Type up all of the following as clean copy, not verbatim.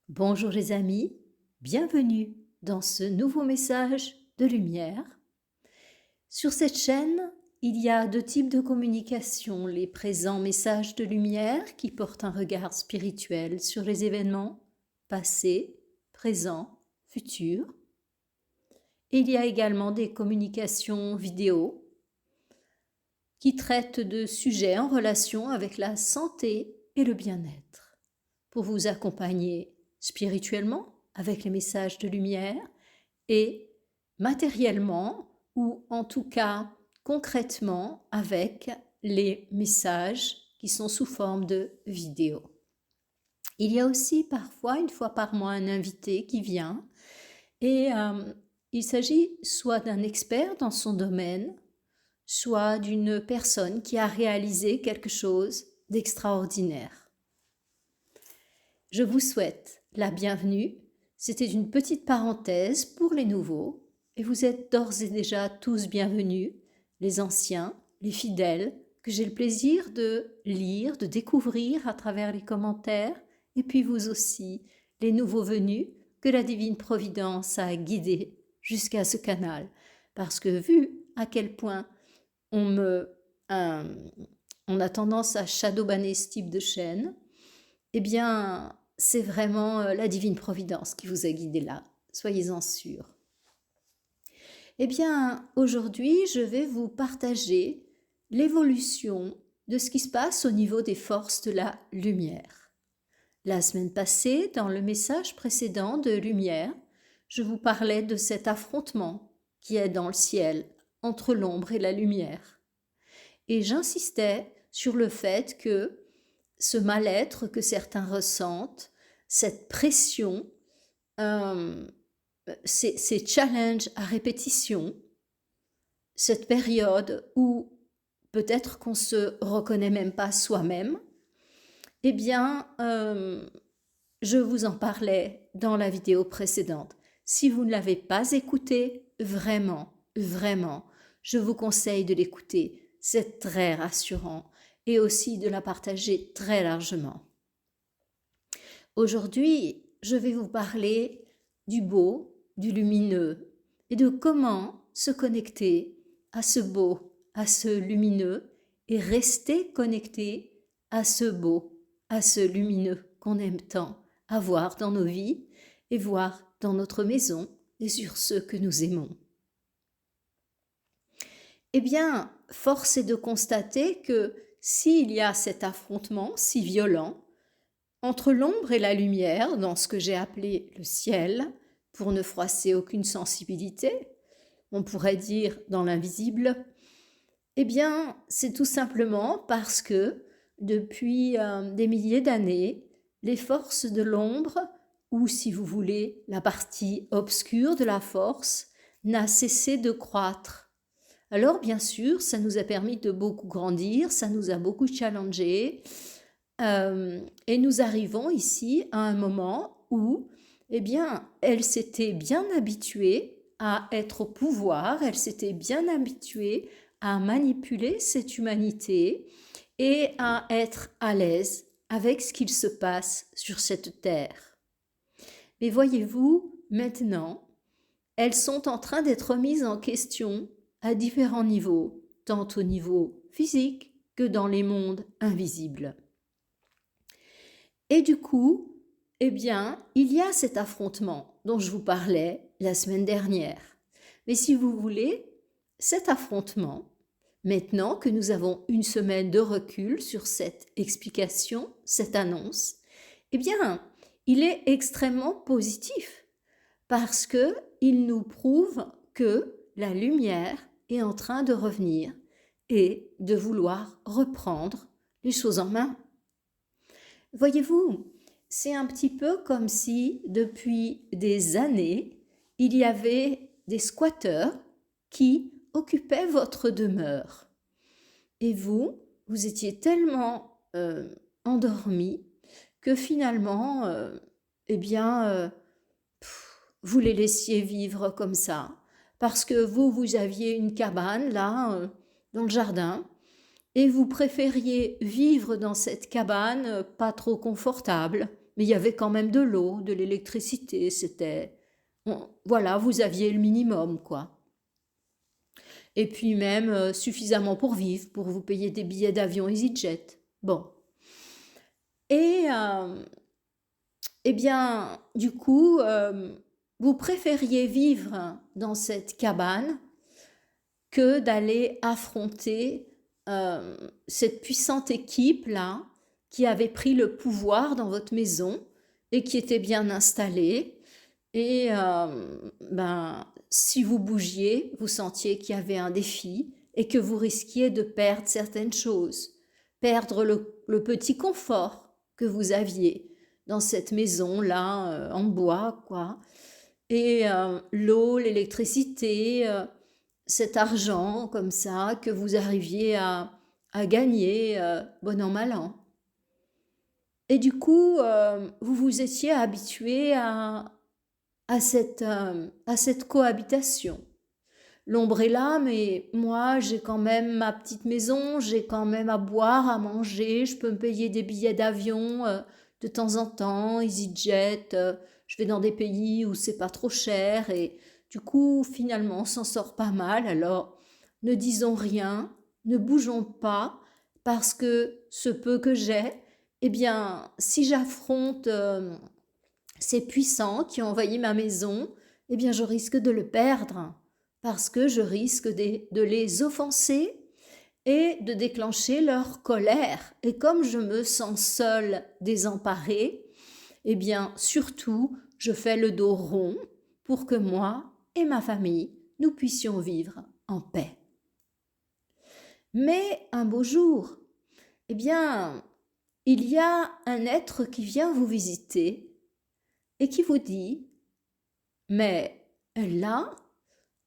Bonjour les amis, bienvenue dans ce nouveau message de lumière. Sur cette chaîne, il y a deux types de communication, les présents messages de lumière qui portent un regard spirituel sur les événements passés, présents, futurs. Et il y a également des communications vidéo qui traitent de sujets en relation avec la santé et le bien-être. Pour vous accompagner spirituellement avec les messages de lumière et matériellement ou en tout cas concrètement avec les messages qui sont sous forme de vidéo. Il y a aussi parfois, une fois par mois, un invité qui vient et il s'agit soit d'un expert dans son domaine, soit d'une personne qui a réalisé quelque chose d'extraordinaire. Je vous souhaite la bienvenue. C'était une petite parenthèse pour les nouveaux et vous êtes d'ores et déjà tous bienvenus, les anciens, les fidèles, que j'ai le plaisir de lire, de découvrir à travers les commentaires, et puis vous aussi, les nouveaux venus, que la divine providence a guidés jusqu'à ce canal. Parce que vu à quel point on a tendance à shadowbanner ce type de chaîne, eh bien, c'est vraiment la divine providence qui vous a guidé là. Soyez-en sûrs. Eh bien, aujourd'hui, je vais vous partager l'évolution de ce qui se passe au niveau des forces de la lumière. La semaine passée, dans le message précédent de lumière, je vous parlais de cet affrontement qui est dans le ciel entre l'ombre et la lumière. Et j'insistais sur le fait que ce mal-être que certains ressentent, cette pression, ces challenges à répétition, cette période où peut-être qu'on se reconnaît même pas soi-même, eh bien, je vous en parlais dans la vidéo précédente. Si vous ne l'avez pas écoutée, vraiment, je vous conseille de l'écouter. C'est très rassurant et aussi de la partager très largement. Aujourd'hui, je vais vous parler du beau, du lumineux et de comment se connecter à ce beau, à ce lumineux et rester connecté à ce beau, à ce lumineux qu'on aime tant avoir dans nos vies et voir dans notre maison et sur ceux que nous aimons. Eh bien, force est de constater que s'il y a cet affrontement si violent entre l'ombre et la lumière dans ce que j'ai appelé le ciel, pour ne froisser aucune sensibilité, on pourrait dire dans l'invisible, eh bien, c'est tout simplement parce que depuis des milliers d'années, les forces de l'ombre, ou si vous voulez, la partie obscure de la force, n'a cessé de croître. Alors, bien sûr, ça nous a permis de beaucoup grandir, ça nous a beaucoup challengé, et nous arrivons ici à un moment où, eh bien, elle s'était bien habituée à être au pouvoir, elle s'était bien habituée à manipuler cette humanité et à être à l'aise avec ce qu'il se passe sur cette terre. Mais voyez-vous, maintenant, elles sont en train d'être mises en question à différents niveaux, tant au niveau physique que dans les mondes invisibles. Et du coup, eh bien, il y a cet affrontement dont je vous parlais la semaine dernière. Mais si vous voulez, cet affrontement, maintenant que nous avons une semaine de recul sur cette explication, cette annonce, eh bien, il est extrêmement positif parce qu'il nous prouve que la lumière est en train de revenir et de vouloir reprendre les choses en main. Voyez-vous, c'est un petit peu comme si depuis des années, il y avait des squatteurs qui occupaient votre demeure. Et vous étiez tellement endormis que finalement, vous les laissiez vivre comme ça. Parce que vous aviez une cabane là, dans le jardin, et vous préfériez vivre dans cette cabane pas trop confortable, mais il y avait quand même de l'eau, de l'électricité, voilà, vous aviez le minimum, quoi. Et puis même suffisamment pour vivre, pour vous payer des billets d'avion EasyJet. Bon. Et eh bien, du coup, vous préfériez vivre dans cette cabane que d'aller affronter cette puissante équipe-là qui avait pris le pouvoir dans votre maison et qui était bien installée. Et si vous bougiez, vous sentiez qu'il y avait un défi et que vous risquiez de perdre certaines choses, perdre le petit confort que vous aviez dans cette maison-là en bois, quoi. Et l'eau, l'électricité, cet argent comme ça que vous arriviez à gagner bon an mal an. Et du coup, vous vous étiez habitué à cette cohabitation. L'ombre est là, mais moi, j'ai quand même ma petite maison, j'ai quand même à boire, à manger, je peux me payer des billets d'avion de temps en temps, EasyJet, je vais dans des pays où c'est pas trop cher et du coup, finalement, on s'en sort pas mal. Alors, ne disons rien, ne bougeons pas, parce que ce peu que j'ai, eh bien, si j'affronte ces puissants qui ont envahi ma maison, eh bien, je risque de le perdre parce que je risque de les offenser et de déclencher leur colère. Et comme je me sens seule, désemparée, eh bien, surtout, je fais le dos rond pour que moi et ma famille, nous puissions vivre en paix. Mais un beau jour, eh bien, il y a un être qui vient vous visiter et qui vous dit « Mais là,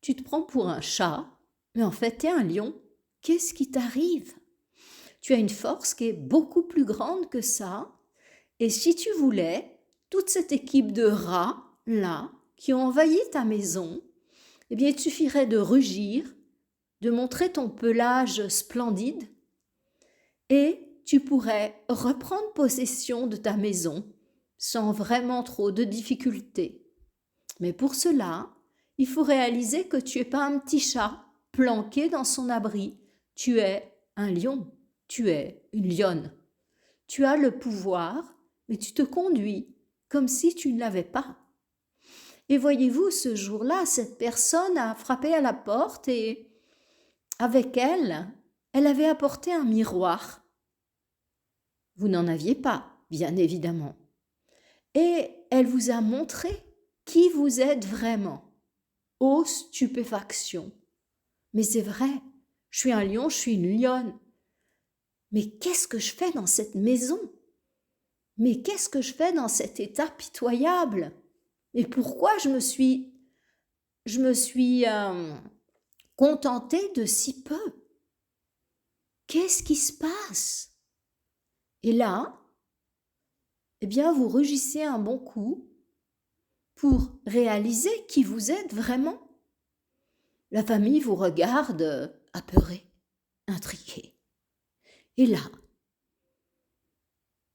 tu te prends pour un chat, mais en fait, tu es un lion. Qu'est-ce qui t'arrive? Tu as une force qui est beaucoup plus grande que ça. Et si tu voulais, toute cette équipe de rats, là, qui ont envahi ta maison, eh bien, il suffirait de rugir, de montrer ton pelage splendide, et tu pourrais reprendre possession de ta maison sans vraiment trop de difficultés. Mais pour cela, il faut réaliser que tu n'es pas un petit chat planqué dans son abri. Tu es un lion, tu es une lionne. Tu as le pouvoir, mais tu te conduis comme si tu ne l'avais pas. Et voyez-vous, ce jour-là, cette personne a frappé à la porte et avec elle, elle avait apporté un miroir. Vous n'en aviez pas, bien évidemment. Et elle vous a montré qui vous êtes vraiment. Ô stupéfaction! Mais c'est vrai, je suis un lion, je suis une lionne. Mais qu'est-ce que je fais dans cette maison? Mais qu'est-ce que je fais dans cet état pitoyable? Et pourquoi je me suis contentée de si peu? Qu'est-ce qui se passe? Et là, eh bien, vous rugissez un bon coup pour réaliser qui vous êtes vraiment. La famille vous regarde apeurée, intriguée. Et là,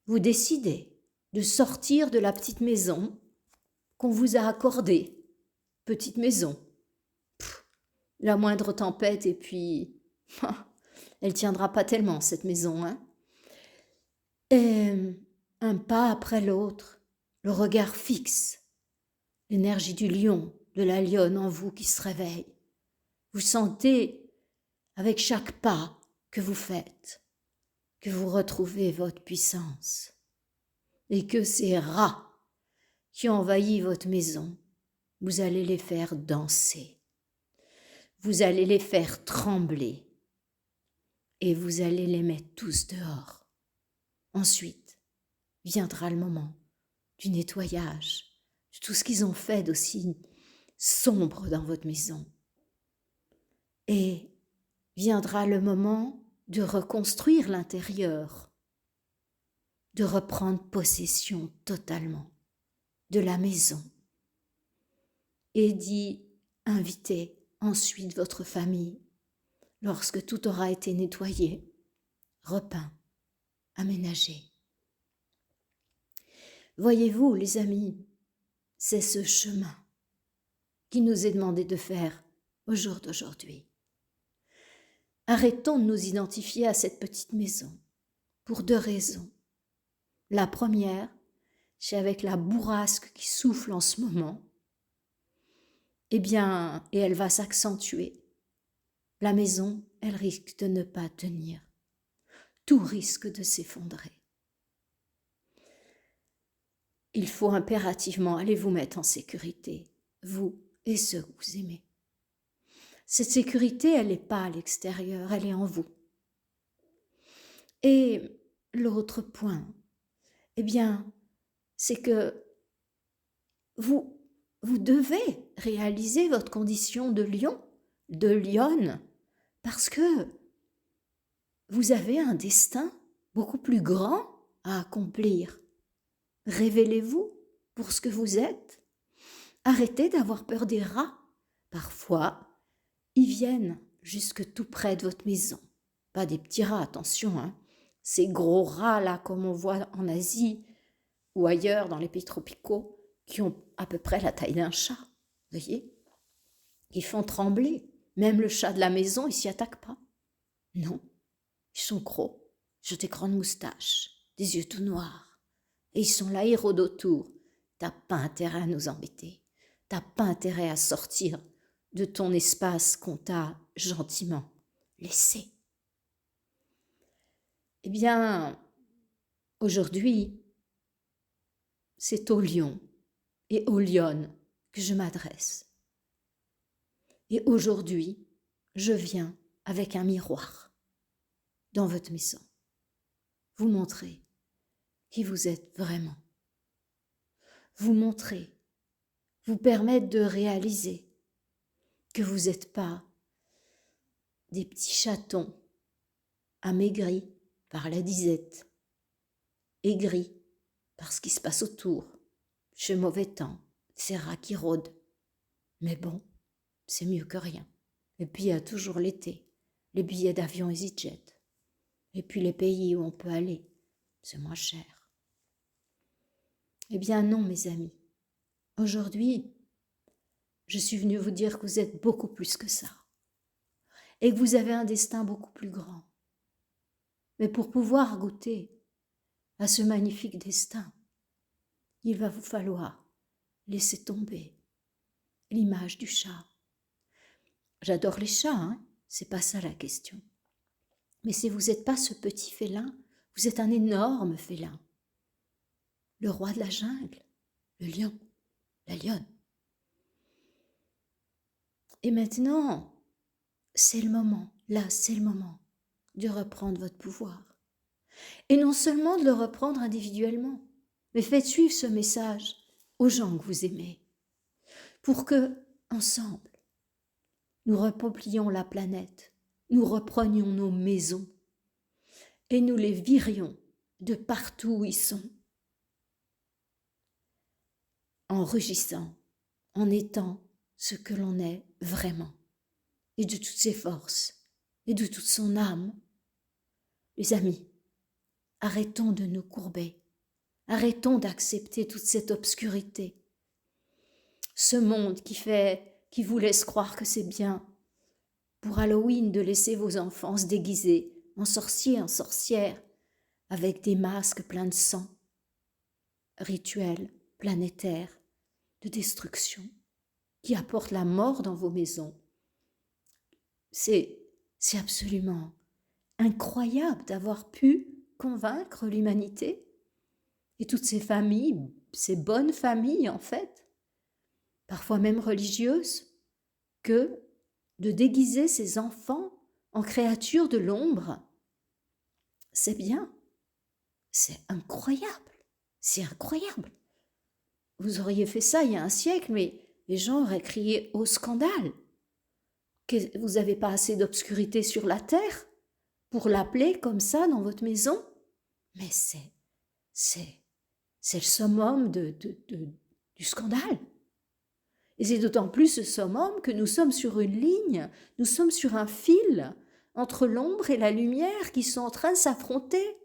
vous décidez de sortir de la petite maison qu'on vous a accordée. Petite maison. La moindre tempête et puis... elle tiendra pas tellement, cette maison, hein. Et un pas après l'autre, le regard fixe, l'énergie du lion, de la lionne en vous qui se réveille. Vous sentez, avec chaque pas que vous faites, que vous retrouvez votre puissance et que ces rats qui ont envahi votre maison, vous allez les faire danser, vous allez les faire trembler et vous allez les mettre tous dehors. Ensuite, viendra le moment du nettoyage, de tout ce qu'ils ont fait d'aussi sombre dans votre maison. Et viendra le moment de reconstruire l'intérieur, de reprendre possession totalement de la maison et d'y inviter ensuite votre famille lorsque tout aura été nettoyé, repeint, aménagé. Voyez-vous, les amis, c'est ce chemin qui nous est demandé de faire au jour d'aujourd'hui. Arrêtons de nous identifier à cette petite maison pour 2 raisons. La première, c'est avec la bourrasque qui souffle en ce moment, et elle va s'accentuer. La maison, elle risque de ne pas tenir. Tout risque de s'effondrer. Il faut impérativement aller vous mettre en sécurité, vous et ceux que vous aimez. Cette sécurité, elle n'est pas à l'extérieur, elle est en vous. Et l'autre point, c'est que vous devez réaliser votre condition de lion, de lionne, parce que vous avez un destin beaucoup plus grand à accomplir. Révélez-vous pour ce que vous êtes. Arrêtez d'avoir peur des rats. Parfois, ils viennent jusque tout près de votre maison. Pas des petits rats, attention, hein. Ces gros rats là comme on voit en Asie ou ailleurs dans les pays tropicaux qui ont à peu près la taille d'un chat. Vous voyez ? Ils font trembler. Même le chat de la maison, il s'y attaque pas. Non, ils sont gros, ils ont des grandes moustaches, des yeux tout noirs. Et ils sont là, ils rôdent autour. T'as pas intérêt à nous embêter. T'as pas intérêt à sortir de ton espace qu'on t'a gentiment laissé. Aujourd'hui, c'est aux lions et aux lionnes que je m'adresse. Et aujourd'hui, je viens avec un miroir dans votre maison. Vous montrer qui vous êtes vraiment. Vous montrer, vous permettre de réaliser que vous n'êtes pas des petits chatons amaigris par la disette, aigris par ce qui se passe autour, ce mauvais temps, ces rats qui rôdent. Mais bon, c'est mieux que rien. Et puis il y a toujours l'été, les billets d'avion EasyJet. Et puis les pays où on peut aller, c'est moins cher. Non, mes amis. Aujourd'hui, je suis venue vous dire que vous êtes beaucoup plus que ça. Et que vous avez un destin beaucoup plus grand. Mais pour pouvoir goûter à ce magnifique destin, il va vous falloir laisser tomber l'image du chat. J'adore les chats, hein, c'est pas ça la question. Mais si vous n'êtes pas ce petit félin, vous êtes un énorme félin. Le roi de la jungle, le lion, la lionne. Et maintenant, c'est le moment de reprendre votre pouvoir. Et non seulement de le reprendre individuellement, mais faites suivre ce message aux gens que vous aimez, pour que, ensemble, nous repeuplions la planète, nous reprenions nos maisons et nous les virions de partout où ils sont, en rugissant, en étant ce que l'on est vraiment, et de toutes ses forces, et de toute son âme. Les amis, arrêtons de nous courber, arrêtons d'accepter toute cette obscurité. Ce monde qui vous laisse croire que c'est bien, pour Halloween, de laisser vos enfants se déguiser en sorciers, en sorcières, avec des masques pleins de sang, rituels planétaires de destruction, qui apportent la mort dans vos maisons. C'est absolument incroyable d'avoir pu convaincre l'humanité et toutes ces familles, ces bonnes familles en fait, parfois même religieuses, que de déguiser ses enfants en créatures de l'ombre, c'est bien, c'est incroyable, c'est incroyable. Vous auriez fait ça il y a un siècle, mais les gens auraient crié au scandale. Que vous n'avez pas assez d'obscurité sur la terre pour l'appeler comme ça dans votre maison? Mais c'est le summum du scandale. Et c'est d'autant plus ce summum que nous sommes sur une ligne, nous sommes sur un fil entre l'ombre et la lumière qui sont en train de s'affronter.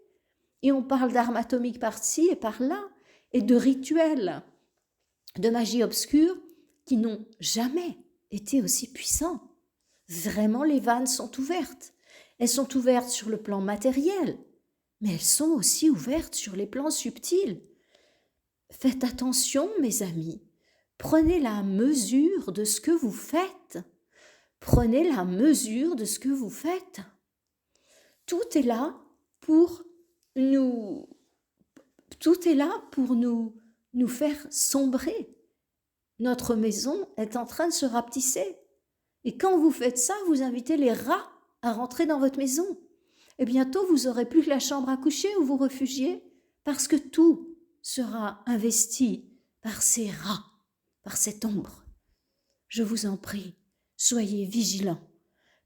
Et on parle d'armes atomiques par-ci et par-là. et de rituels de magie obscure qui n'ont jamais été aussi puissants. Vraiment, les vannes sont ouvertes. Elles sont ouvertes sur le plan matériel, mais elles sont aussi ouvertes sur les plans subtils. Faites attention, mes amis. Prenez la mesure de ce que vous faites. Prenez la mesure de ce que vous faites. Tout est là pour nous, nous faire sombrer. Notre maison est en train de se rapetisser. Et quand vous faites ça, vous invitez les rats à rentrer dans votre maison. Et bientôt, vous n'aurez plus que la chambre à coucher où vous réfugiez, parce que tout sera investi par ces rats, par cette ombre. Je vous en prie, soyez vigilants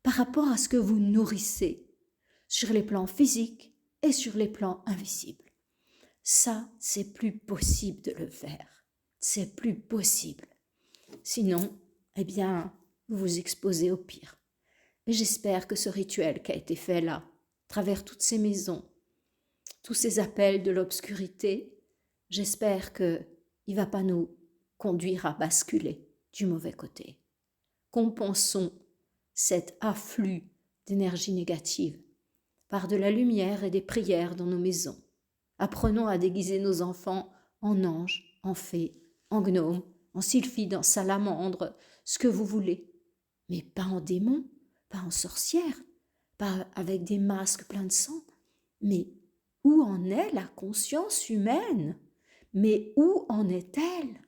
par rapport à ce que vous nourrissez sur les plans physiques et sur les plans invisibles. Ça, c'est plus possible de le faire. C'est plus possible. Sinon, eh bien, vous vous exposez au pire. Et j'espère que ce rituel qui a été fait là, à travers toutes ces maisons, tous ces appels de l'obscurité, j'espère qu'il ne va pas nous conduire à basculer du mauvais côté. Compensons cet afflux d'énergie négative par de la lumière et des prières dans nos maisons. Apprenons à déguiser nos enfants en anges, en fées, en gnomes, en sylphides, en salamandres, ce que vous voulez. Mais pas en démons, pas en sorcières, pas avec des masques pleins de sang. Mais où en est la conscience humaine? Mais où en est-elle?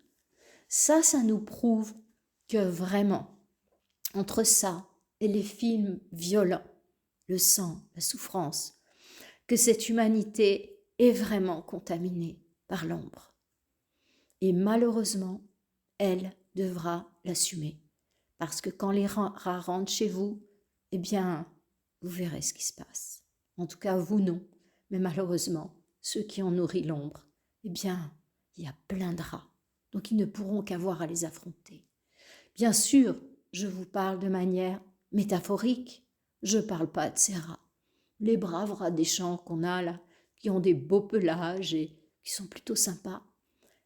Ça nous prouve que vraiment, entre ça et les films violents, le sang, la souffrance, que cette humanité est vraiment contaminée par l'ombre. Et malheureusement, elle devra l'assumer. Parce que quand les rats rentrent chez vous, eh bien, vous verrez ce qui se passe. En tout cas, vous non. Mais malheureusement, ceux qui ont nourri l'ombre, eh bien, il y a plein de rats. Donc, ils ne pourront qu'avoir à les affronter. Bien sûr, je vous parle de manière métaphorique. Je ne parle pas de ces rats. Les braves rats des champs qu'on a là, qui ont des beaux pelages et qui sont plutôt sympas.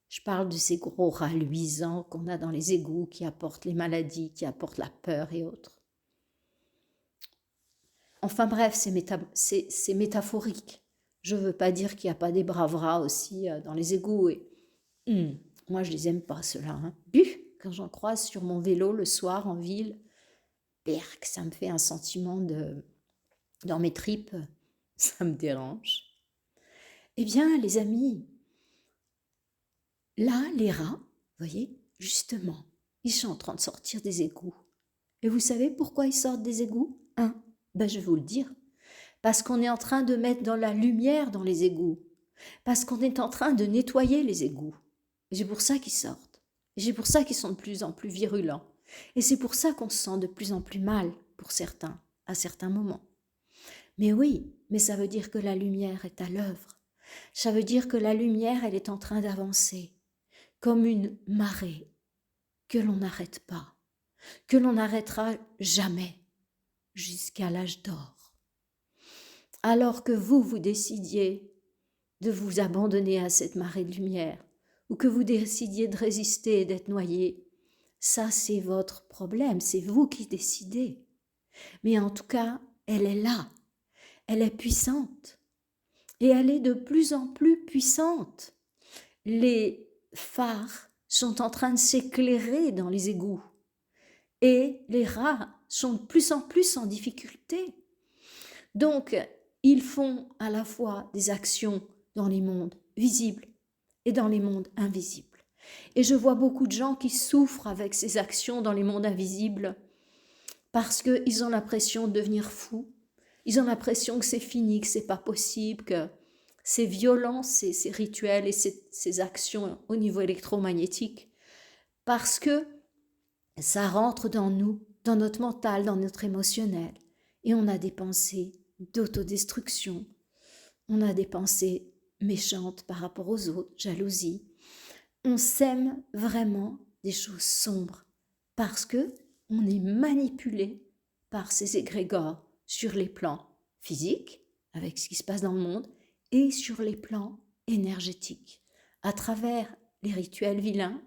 Je parle de ces gros rats luisants qu'on a dans les égouts qui apportent les maladies, qui apportent la peur et autres. Enfin bref, c'est métaphorique. Je ne veux pas dire qu'il n'y a pas des braves rats aussi dans les égouts. Et, moi, je ne les aime pas, ceux-là. Hein. Quand j'en croise sur mon vélo le soir en ville, ça me fait un sentiment dans mes tripes. Ça me dérange. Eh bien, les amis, là, les rats, vous voyez, justement, ils sont en train de sortir des égouts. Et vous savez pourquoi ils sortent des égouts? Je vais vous le dire. Parce qu'on est en train de mettre dans la lumière dans les égouts. Parce qu'on est en train de nettoyer les égouts. Et c'est pour ça qu'ils sortent. Et c'est pour ça qu'ils sont de plus en plus virulents. Et c'est pour ça qu'on se sent de plus en plus mal pour certains, à certains moments. Mais oui, mais ça veut dire que la lumière est à l'œuvre. Ça veut dire que la lumière, elle est en train d'avancer, comme une marée, que l'on n'arrête pas, que l'on n'arrêtera jamais, jusqu'à l'âge d'or. Alors que vous décidiez de vous abandonner à cette marée de lumière, ou que vous décidiez de résister et d'être noyé, ça c'est votre problème, c'est vous qui décidez. Mais en tout cas, elle est là, elle est puissante, et elle est de plus en plus puissante. Les phares sont en train de s'éclairer dans les égouts, et les rats sont de plus en plus en difficulté. Donc, ils font à la fois des actions dans les mondes visibles et dans les mondes invisibles. Et je vois beaucoup de gens qui souffrent avec ces actions dans les mondes invisibles parce qu'ils ont l'impression de devenir fous. Ils ont l'impression que c'est fini, que c'est pas possible, que c'est violent, ces rituels et ces actions au niveau électromagnétique, parce que ça rentre dans nous, dans notre mental, dans notre émotionnel. Et on a des pensées d'autodestruction, on a des pensées méchantes par rapport aux autres, jalousie. On sème vraiment des choses sombres parce que on est manipulé par ces égrégores sur les plans physiques, avec ce qui se passe dans le monde, et sur les plans énergétiques, à travers les rituels vilains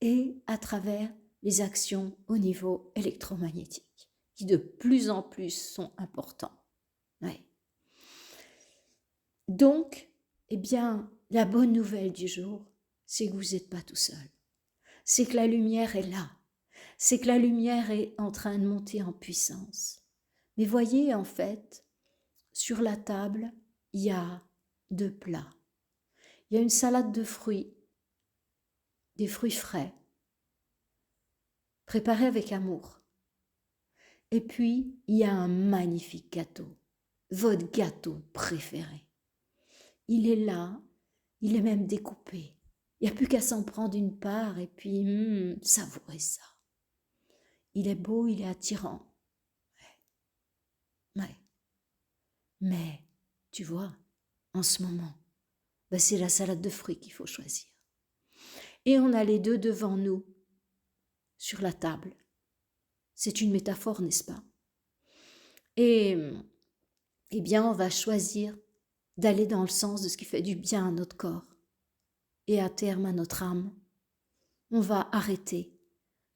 et à travers les actions au niveau électromagnétique, qui de plus en plus sont importants. Ouais. Donc, eh bien, la bonne nouvelle du jour, c'est que vous n'êtes pas tout seul. C'est que la lumière est là. C'est que la lumière est en train de monter en puissance. Mais voyez, en fait, sur la table, il y a 2 plats. Il y a une salade de fruits, des fruits frais, préparés avec amour. Et puis, il y a un magnifique gâteau, votre gâteau préféré. Il est là, il est même découpé. Il n'y a plus qu'à s'en prendre une part et puis savourer ça. Il est beau, il est attirant. Ouais. Mais, tu vois, en ce moment, c'est la salade de fruits qu'il faut choisir. Et on a les 2 devant nous, sur la table. C'est une métaphore, n'est-ce pas? Et, eh bien, on va choisir d'aller dans le sens de ce qui fait du bien à notre corps et à terme à notre âme. On va arrêter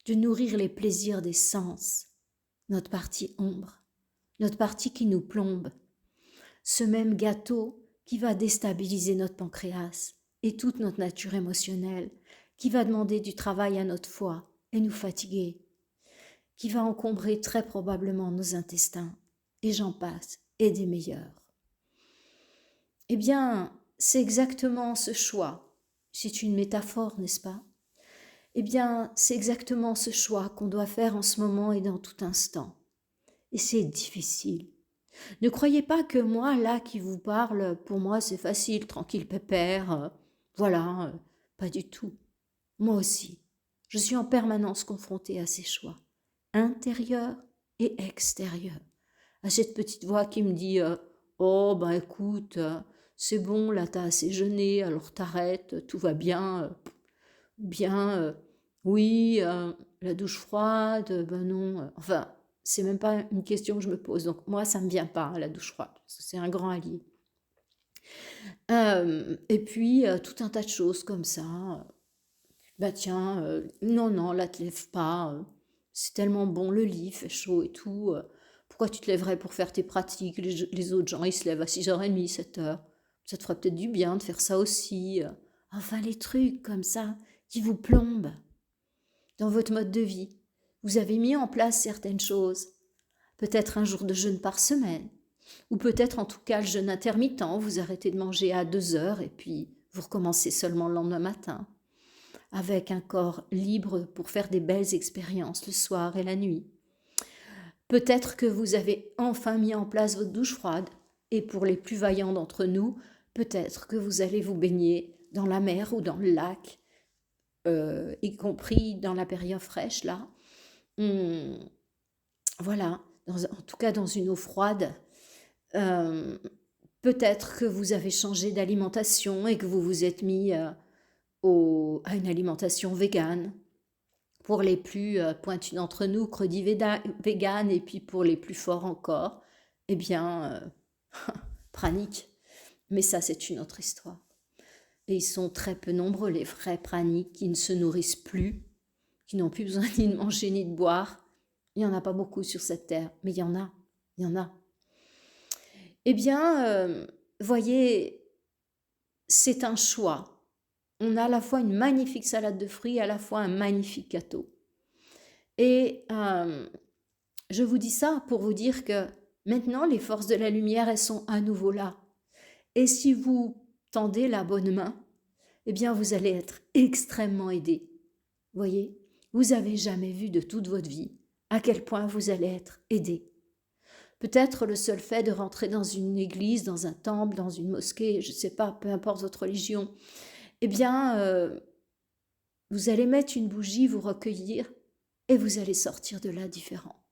de nourrir les plaisirs des sens, notre partie ombre, notre partie qui nous plombe, ce même gâteau qui va déstabiliser notre pancréas et toute notre nature émotionnelle, qui va demander du travail à notre foie et nous fatiguer, qui va encombrer très probablement nos intestins, et j'en passe, et des meilleurs. Eh bien, c'est exactement ce choix. C'est une métaphore, n'est-ce pas? Eh bien, c'est exactement ce choix qu'on doit faire en ce moment et dans tout instant. Et c'est difficile. Ne croyez pas que moi, là, qui vous parle, pour moi, c'est facile, tranquille, pépère. Voilà, pas du tout. Moi aussi, je suis en permanence confrontée à ces choix, intérieurs et extérieurs. À cette petite voix qui me dit oh, ben écoute, c'est bon, là, t'as assez jeûné, alors t'arrêtes, tout va bien. Bien, oui, la douche froide, ben non. Enfin, c'est même pas une question que je me pose. Donc, moi, ça me vient pas, hein, la douche froide, parce que c'est un grand allié. Et puis, tout un tas de choses comme ça. Bah tiens, non, non, là, te lève pas. C'est tellement bon le lit, il fait chaud et tout. Pourquoi tu te lèverais pour faire tes pratiques? Les autres gens, ils se lèvent à 6h30, 7h. Ça te ferait peut-être du bien de faire ça aussi. Enfin, les trucs comme ça qui vous plombent dans votre mode de vie. Vous avez mis en place certaines choses. Peut-être un jour de jeûne par semaine. Ou peut-être en tout cas le jeûne intermittent. Vous arrêtez de manger à 2h et puis vous recommencez seulement le lendemain matin. Avec un corps libre pour faire des belles expériences le soir et la nuit. Peut-être que vous avez enfin mis en place votre douche froide, et pour les plus vaillants d'entre nous, peut-être que vous allez vous baigner dans la mer ou dans le lac, y compris dans la période fraîche, là. Voilà, en tout cas dans une eau froide. Peut-être que vous avez changé d'alimentation et que vous vous êtes mis à une alimentation végane. Pour les plus pointus d'entre nous, crudité végane, et puis pour les plus forts encore, eh bien, praniques. Mais ça, c'est une autre histoire. Et ils sont très peu nombreux, les vrais praniques, qui ne se nourrissent plus, qui n'ont plus besoin ni de manger ni de boire. Il n'y en a pas beaucoup sur cette terre, mais il y en a, il y en a. Eh bien, voyez, c'est un choix. On a à la fois une magnifique salade de fruits, à la fois un magnifique gâteau. Et je vous dis ça pour vous dire que maintenant, les forces de la lumière, elles sont à nouveau là. Et si vous tendez la bonne main, eh bien, vous allez être extrêmement aidé. Voyez, vous n'avez jamais vu de toute votre vie à quel point vous allez être aidé. Peut-être le seul fait de rentrer dans une église, dans un temple, dans une mosquée, je ne sais pas, peu importe votre religion, eh bien, vous allez mettre une bougie, vous recueillir, et vous allez sortir de là différent.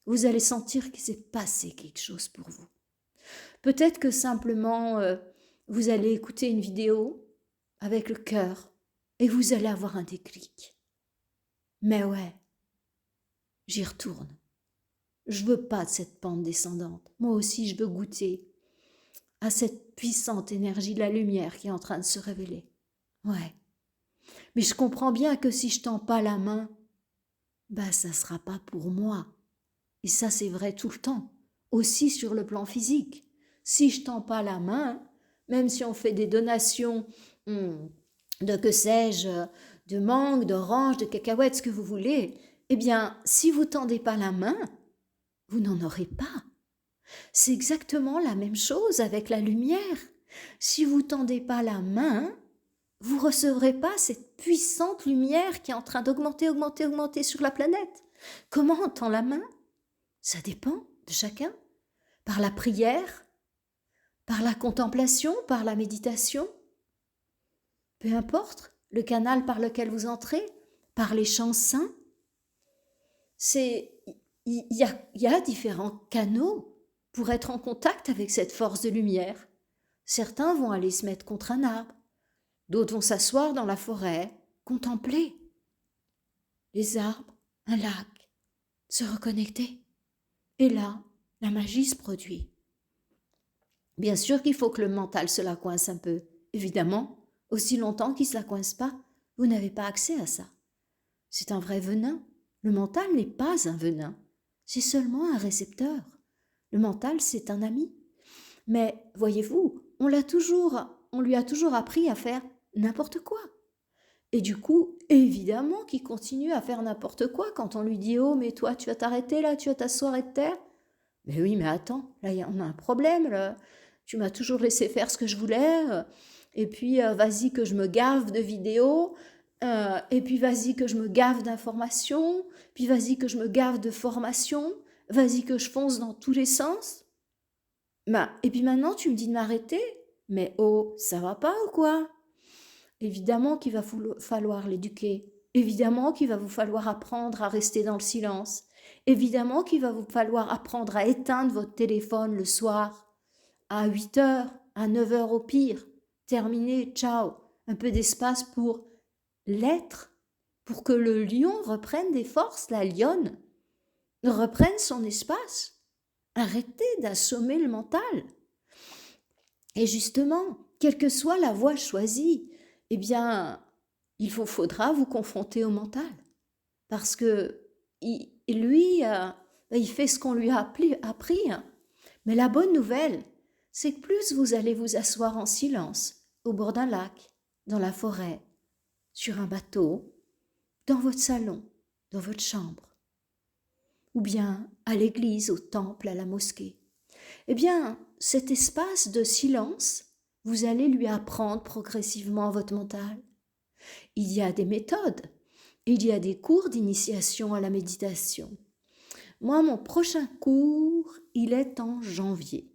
Vous allez sentir qu'il s'est passé quelque chose pour vous. Peut-être que simplement, vous allez écouter une vidéo avec le cœur, et vous allez avoir un déclic. Mais ouais, j'y retourne. Je veux pas de cette pente descendante. Moi aussi, je veux goûter à cette puissante énergie de la lumière qui est en train de se révéler. Ouais. Mais je comprends bien que si je tends pas la main, bah ça sera pas pour moi. Et ça, c'est vrai tout le temps. Aussi sur le plan physique. Si je tends pas la main, même si on fait des donations de que sais-je, de mangue, d'orange, de cacahuètes, ce que vous voulez, eh bien, si vous tendez pas la main, vous n'en aurez pas. C'est exactement la même chose avec la lumière. Si vous tendez pas la main, vous recevrez pas cette puissante lumière qui est en train d'augmenter, augmenter, augmenter sur la planète. Comment on tend la main? Ça dépend de chacun. Par la prière, par la contemplation, par la méditation. Peu importe le canal par lequel vous entrez, par les chants saints. Il y a différents canaux pour être en contact avec cette force de lumière. Certains vont aller se mettre contre un arbre, d'autres vont s'asseoir dans la forêt, contempler les arbres, un lac, se reconnecter. Et là, la magie se produit. Bien sûr qu'il faut que le mental se la coince un peu. Évidemment, aussi longtemps qu'il ne se la coince pas, vous n'avez pas accès à ça. C'est un vrai venin. Le mental n'est pas un venin. C'est seulement un récepteur. Le mental, c'est un ami. Mais voyez-vous, on lui a toujours appris à faire n'importe quoi. Et du coup, évidemment qu'il continue à faire n'importe quoi quand on lui dit « Oh, mais toi, tu vas t'arrêter là, tu vas t'asseoir et te taire ?» Mais oui, mais attends, là, on a un problème, là. Tu m'as toujours laissé faire ce que je voulais, et puis vas-y que je me gave de vidéos, et puis vas-y que je me gave d'informations, puis vas-y que je me gave de formation, vas-y que je fonce dans tous les sens. Bah, et puis maintenant, tu me dis de m'arrêter? Mais oh, ça va pas ou quoi? Évidemment qu'il va falloir l'éduquer. Évidemment qu'il va vous falloir apprendre à rester dans le silence. Évidemment qu'il va vous falloir apprendre à éteindre votre téléphone le soir. À 8 heures, à 9 heures au pire. Terminé, ciao. Un peu d'espace pour l'être, pour que le lion reprenne des forces, la lionne reprenne son espace. Arrêtez d'assommer le mental. Et justement, quelle que soit la voie choisie, eh bien, il faudra vous confronter au mental. Parce que lui, il fait ce qu'on lui a appris. Mais la bonne nouvelle, c'est que plus vous allez vous asseoir en silence, au bord d'un lac, dans la forêt, sur un bateau, dans votre salon, dans votre chambre, ou bien à l'église, au temple, à la mosquée, eh bien, cet espace de silence, vous allez lui apprendre progressivement votre mental. Il y a des méthodes, il y a des cours d'initiation à la méditation. Moi, mon prochain cours, il est en janvier.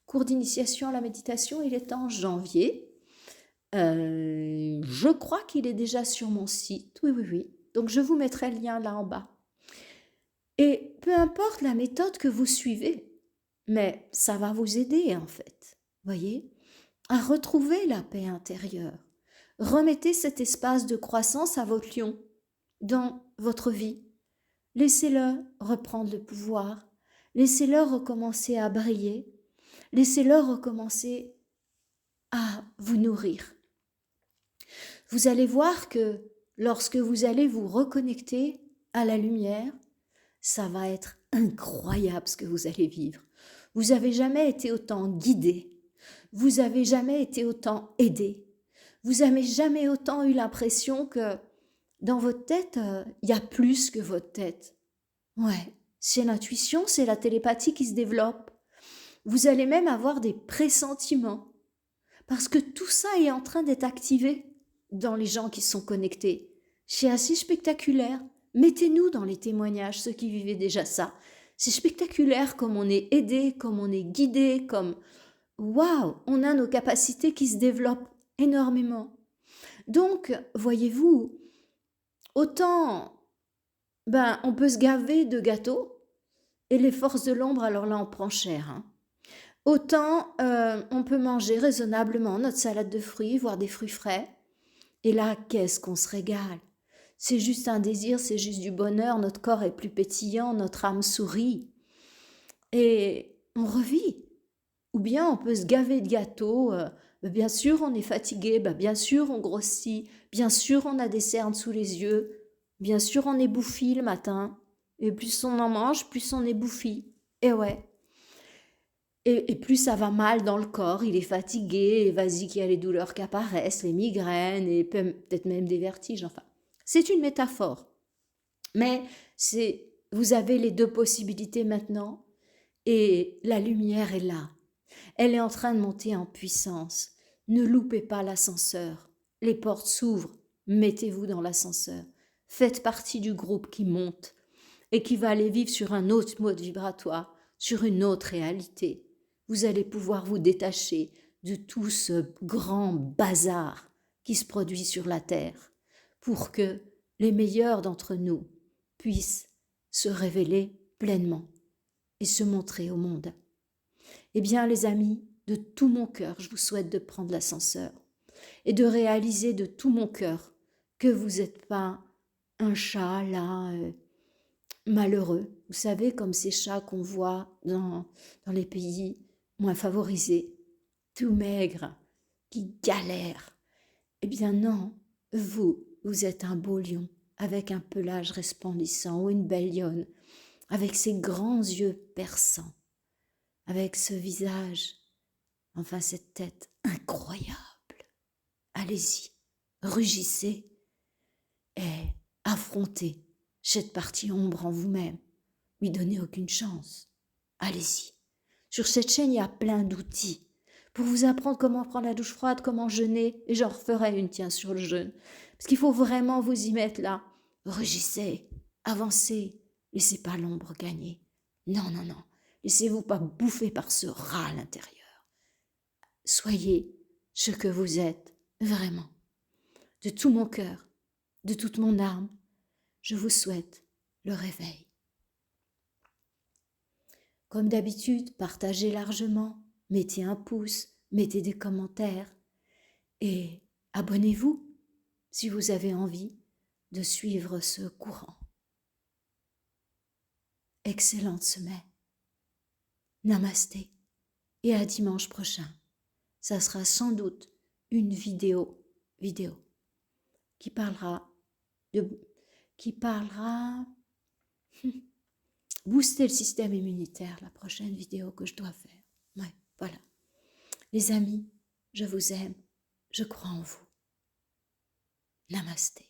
Cours d'initiation à la méditation, il est en janvier. Je crois qu'il est déjà sur mon site. Oui, oui, oui. Donc, je vous mettrai le lien là en bas. Et peu importe la méthode que vous suivez, mais ça va vous aider en fait, voyez, à retrouver la paix intérieure. Remettez cet espace de croissance à votre lion dans votre vie. Laissez-le reprendre le pouvoir. Laissez-le recommencer à briller. Laissez-le recommencer à vous nourrir. Vous allez voir que lorsque vous allez vous reconnecter à la lumière, ça va être incroyable ce que vous allez vivre. Vous n'avez jamais été autant guidé. Vous n'avez jamais été autant aidé. Vous n'avez jamais autant eu l'impression que dans votre tête, il y a plus que votre tête. Ouais, c'est l'intuition, c'est la télépathie qui se développe. Vous allez même avoir des pressentiments. Parce que tout ça est en train d'être activé dans les gens qui sont connectés. C'est assez spectaculaire. Mettez-nous dans les témoignages, ceux qui vivaient déjà ça. C'est spectaculaire comme on est aidé, comme on est guidé, comme... Waouh, on a nos capacités qui se développent énormément. Donc, voyez-vous, autant on peut se gaver de gâteaux, et les forces de l'ombre, alors là, on prend cher. Autant on peut manger raisonnablement notre salade de fruits, voire des fruits frais. Et là, qu'est-ce qu'on se régale? C'est juste un désir, c'est juste du bonheur, notre corps est plus pétillant, notre âme sourit. Et on revit. Ou bien on peut se gaver de gâteaux, Bien sûr, on est fatigué, bien sûr, on grossit, bien sûr, on a des cernes sous les yeux, bien sûr, on est bouffi le matin. Et plus on en mange, plus on est bouffi. Et ouais. Et plus ça va mal dans le corps, il est fatigué, et vas-y qu'il y a les douleurs qui apparaissent, les migraines, et peut-être même des vertiges, enfin. C'est une métaphore. Mais vous avez les deux possibilités maintenant, et la lumière est là. Elle est en train de monter en puissance. Ne loupez pas l'ascenseur. Les portes s'ouvrent. Mettez-vous dans l'ascenseur. Faites partie du groupe qui monte et qui va aller vivre sur un autre mode vibratoire, sur une autre réalité. Vous allez pouvoir vous détacher de tout ce grand bazar qui se produit sur la Terre pour que les meilleurs d'entre nous puissent se révéler pleinement et se montrer au monde. Eh bien, les amis, de tout mon cœur, je vous souhaite de prendre l'ascenseur et de réaliser de tout mon cœur que vous n'êtes pas un chat là, malheureux. Vous savez, comme ces chats qu'on voit dans les pays moins favorisés, tout maigres, qui galèrent. Eh bien non, vous êtes un beau lion, avec un pelage resplendissant, ou une belle lionne, avec ses grands yeux perçants, avec ce visage, enfin cette tête incroyable. Allez-y, rugissez et affrontez cette partie ombre en vous-même. Lui donnez aucune chance. Allez-y. Sur cette chaîne, il y a plein d'outils pour vous apprendre comment prendre la douche froide, comment jeûner, et j'en referai une, tiens, sur le jeûne. Parce qu'il faut vraiment vous y mettre là. Rugissez, avancez, laissez pas l'ombre gagner. Non, non, non. Laissez-vous pas bouffer par ce rat à l'intérieur. Soyez ce que vous êtes, vraiment. De tout mon cœur, de toute mon âme, je vous souhaite le réveil. Comme d'habitude, partagez largement, mettez un pouce, mettez des commentaires et abonnez-vous si vous avez envie de suivre ce courant. Excellente semaine. Namasté et à dimanche prochain. Ça sera sans doute une vidéo qui parlera booster le système immunitaire, la prochaine vidéo que je dois faire. Ouais, voilà. Les amis, je vous aime, je crois en vous. Namasté.